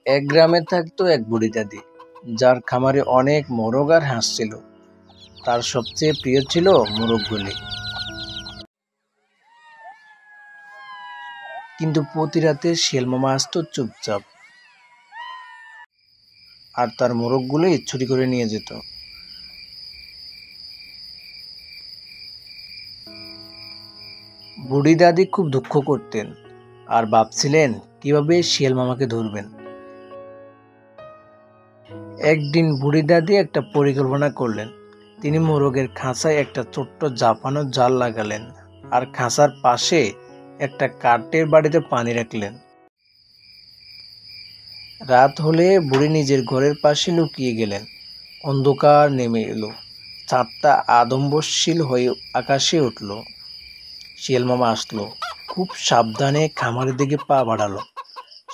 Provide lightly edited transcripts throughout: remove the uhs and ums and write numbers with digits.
এক গ্রামে থাকতো এক বুড়ি দাদি, যার খামারে অনেক মোরগ আর হাঁস ছিল। তার সবচেয়ে প্রিয় ছিল মোরগগুলি। কিন্তু প্রতি রাতে শিয়াল মামা আসতো চুপচাপ, আর তার মোরগগুলি চুরি করে নিয়ে যেত। বুড়ি দাদি খুব দুঃখ করতেন আর ভাবছিলেন কিভাবে শিয়াল মামাকে ধরবেন। একদিন বুড়ি দাদি একটা পরিকল্পনা করলেন। তিনি মোরগের খাঁচায় একটা ছোট্ট জাফানো জাল লাগালেন আর খাঁচার পাশে একটা কাঠের বাড়িতে পানি রাখলেন। রাত হলে বুড়ি নিজের ঘরের পাশে লুকিয়ে গেলেন। অন্ধকার নেমে এলো, চাঁদটা আদম্বরশীল হয়ে আকাশে উঠল। শিয়াল মামা আসলো, খুব সাবধানে খামারের দিকে পা বাড়ালো।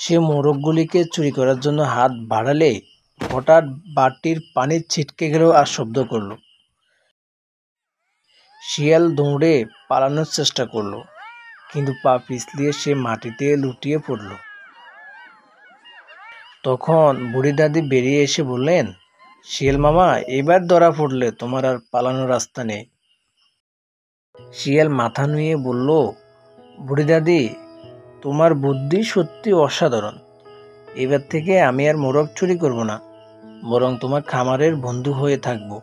সে মোরগগুলিকে চুরি করার জন্য হাত বাড়ালে হঠাৎ বাটির পানি ছিটকে গেল আর শব্দ করলো। শিয়াল দৌড়ে পালানোর চেষ্টা করলো, কিন্তু পা পিছলিয়ে সে মাটিতে লুটিয়ে পড়ল। তখন বুড়ি দাদি বেরিয়ে এসে বললেন, শিয়াল মামা, এবার ধরা পড়লে তোমার আর পালানোর রাস্তা নেই। শিয়াল মাথা নুয়ে বলল, বুড়ি দাদি, তোমার বুদ্ধি সত্যি অসাধারণ। এবার থেকে আমি আর মোরগ চুরি করব না, বরং তোমার খামারের বন্ধু হয়ে থাকবো।